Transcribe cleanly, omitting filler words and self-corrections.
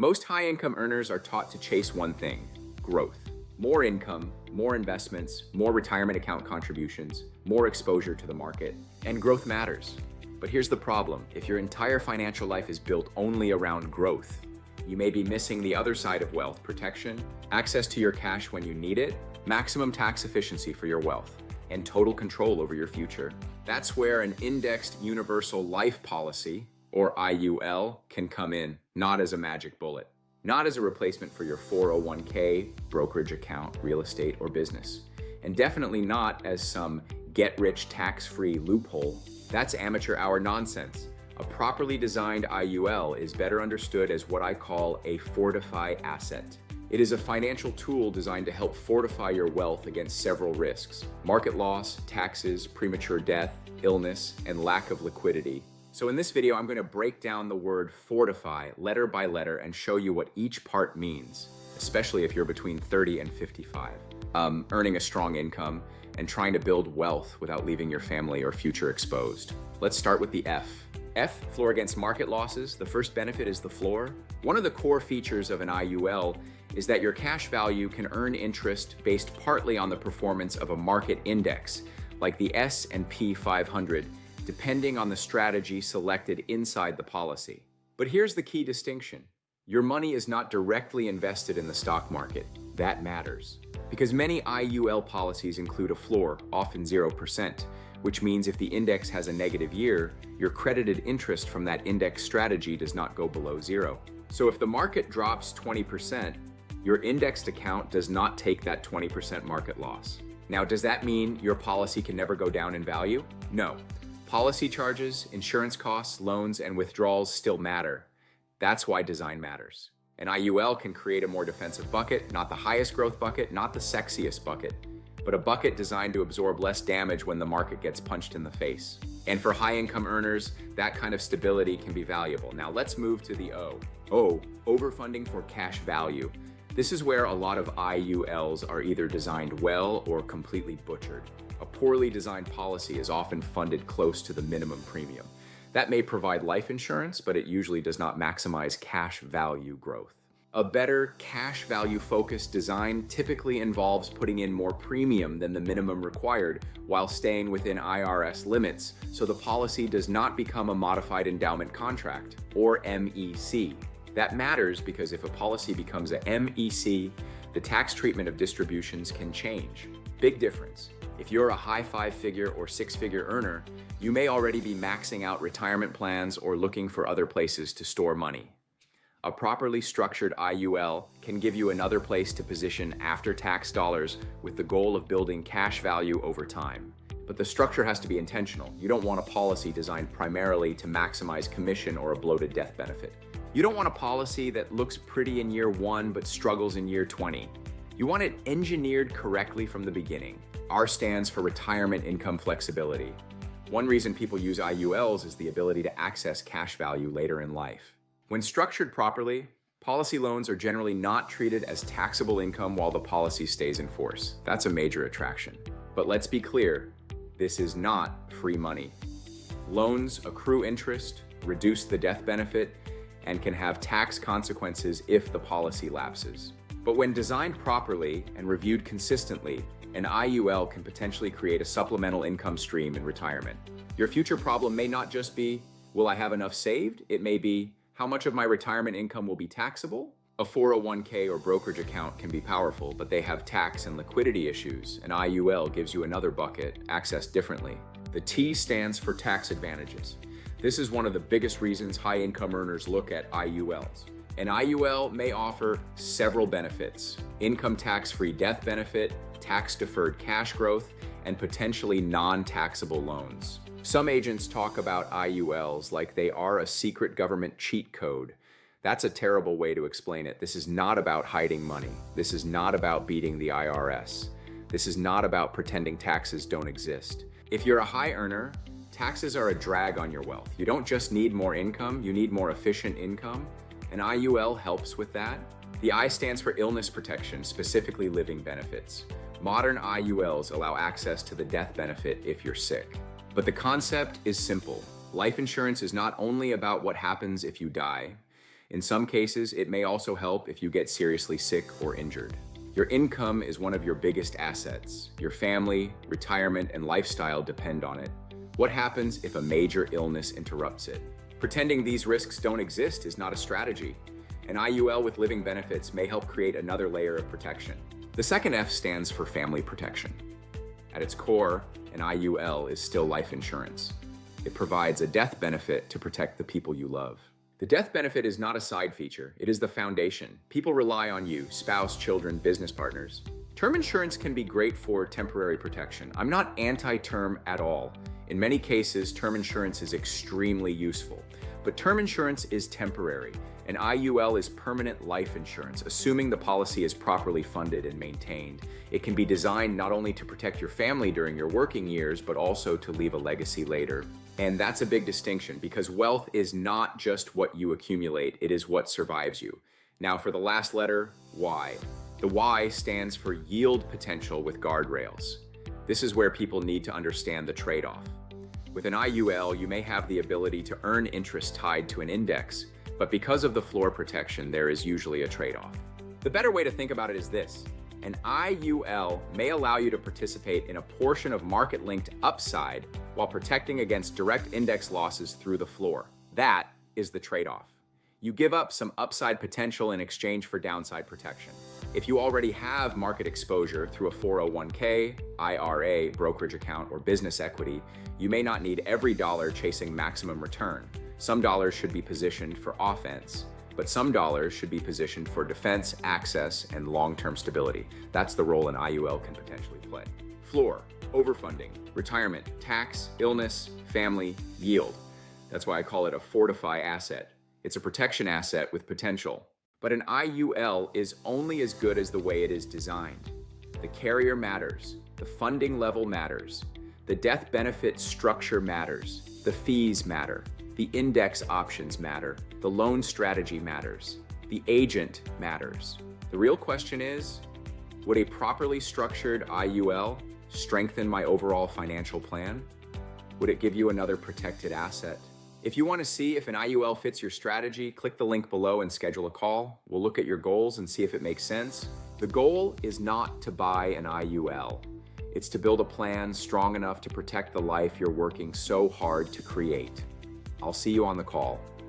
Most high-income earners are taught to chase one thing: growth. More income, more investments, more retirement account contributions, more exposure to the market, and growth matters. But here's the problem: if your entire financial life is built only around growth, you may be missing the other side of wealth: protection, access to your cash when you need it, maximum tax efficiency for your wealth, and total control over your future. That's where an indexed universal life policy, or IUL, can come in, not as a magic bullet, not as a replacement for your 401k, brokerage account, real estate, or business, and definitely not as some get-rich tax-free loophole. That's amateur hour nonsense. A properly designed IUL is better understood as what I call a FORTIFY asset. It is a financial tool designed to help fortify your wealth against several risks: market loss, taxes, premature death, illness, and lack of liquidity. So in this video, I'm going to break down the word fortify letter by letter and show you what each part means, especially if you're between 30 and 55, earning a strong income and trying to build wealth without leaving your family or future exposed. Let's start with the F. F, floor against market losses. The first benefit is the floor. One of the core features of an IUL is that your cash value can earn interest based partly on the performance of a market index, like the S&P 500, depending on the strategy selected inside the policy. But here's the key distinction. Your money is not directly invested in the stock market. That matters, because many IUL policies include a floor, often 0%, which means if the index has a negative year, your credited interest from that index strategy does not go below zero. So if the market drops 20%, your indexed account does not take that 20% market loss. Now, does that mean your policy can never go down in value? No. Policy charges, insurance costs, loans, and withdrawals still matter. That's why design matters. An IUL can create a more defensive bucket, not the highest growth bucket, not the sexiest bucket, but a bucket designed to absorb less damage when the market gets punched in the face. And for high-income earners, that kind of stability can be valuable. Now let's move to the O. O, overfunding for cash value. This is where a lot of IULs are either designed well or completely butchered. A poorly designed policy is often funded close to the minimum premium. That may provide life insurance, but it usually does not maximize cash value growth. A better cash value focused design typically involves putting in more premium than the minimum required while staying within IRS limits, so the policy does not become a modified endowment contract, or MEC. That matters because if a policy becomes a MEC, the tax treatment of distributions can change. Big difference. If you're a high five-figure or six-figure earner, you may already be maxing out retirement plans or looking for other places to store money. A properly structured IUL can give you another place to position after-tax dollars with the goal of building cash value over time. But the structure has to be intentional. You don't want a policy designed primarily to maximize commission or a bloated death benefit. You don't want a policy that looks pretty in year 1 but struggles in year 20. You want it engineered correctly from the beginning. R stands for retirement income flexibility. One reason people use IULs is the ability to access cash value later in life. When structured properly, policy loans are generally not treated as taxable income while the policy stays in force. That's a major attraction. But let's be clear, this is not free money. Loans accrue interest, reduce the death benefit, and can have tax consequences if the policy lapses. But when designed properly and reviewed consistently, an IUL can potentially create a supplemental income stream in retirement. Your future problem may not just be, will I have enough saved? It may be, how much of my retirement income will be taxable? A 401k or brokerage account can be powerful, but they have tax and liquidity issues. An IUL gives you another bucket, accessed differently. The T stands for tax advantages. This is one of the biggest reasons high-income earners look at IULs. An IUL may offer several benefits: income tax-free death benefit, tax-deferred cash growth, and potentially non-taxable loans. Some agents talk about IULs like they are a secret government cheat code. That's a terrible way to explain it. This is not about hiding money. This is not about beating the IRS. This is not about pretending taxes don't exist. If you're a high earner, taxes are a drag on your wealth. You don't just need more income, you need more efficient income. An IUL helps with that. The I stands for illness protection, specifically living benefits. Modern IULs allow access to the death benefit if you're sick. But the concept is simple. Life insurance is not only about what happens if you die, In some cases, it may also help if you get seriously sick or injured. Your income is one of your biggest assets. Your family, retirement, and lifestyle depend on it. What happens if a major illness interrupts it? Pretending these risks don't exist is not a strategy. An IUL with living benefits may help create another layer of protection. The second F stands for family protection. At its core, an IUL is still life insurance. It provides a death benefit to protect the people you love. The death benefit is not a side feature, it is the foundation. People rely on you, spouse, children, business partners. Term insurance can be great for temporary protection. I'm not anti-term at all. In many cases, term insurance is extremely useful. But term insurance is temporary. An IUL is permanent life insurance, assuming the policy is properly funded and maintained. It can be designed not only to protect your family during your working years, but also to leave a legacy later. And that's a big distinction because wealth is not just what you accumulate, it is what survives you. Now for the last letter, Y. The Y stands for yield potential with guardrails. This is where people need to understand the trade-off. With an IUL, you may have the ability to earn interest tied to an index, but because of the floor protection, there is usually a trade-off. The better way to think about it is this. An IUL may allow you to participate in a portion of market-linked upside while protecting against direct index losses through the floor. That is the trade-off. You give up some upside potential in exchange for downside protection. If you already have market exposure through a 401k, IRA, brokerage account, or business equity, you may not need every dollar chasing maximum return. Some dollars should be positioned for offense, but some dollars should be positioned for defense, access, and long-term stability. That's the role an IUL can potentially play. Floor, overfunding, retirement, tax, illness, family, yield. That's why I call it a FORTIFY asset. It's a protection asset with potential. But an IUL is only as good as the way it is designed. The carrier matters, the funding level matters, the death benefit structure matters, the fees matter, the index options matter, the loan strategy matters, the agent matters. The real question is, would a properly structured IUL strengthen my overall financial plan? Would it give you another protected asset? If you want to see if an IUL fits your strategy, click the link below and schedule a call. We'll look at your goals and see if it makes sense. The goal is not to buy an IUL. It's to build a plan strong enough to protect the life you're working so hard to create. I'll see you on the call.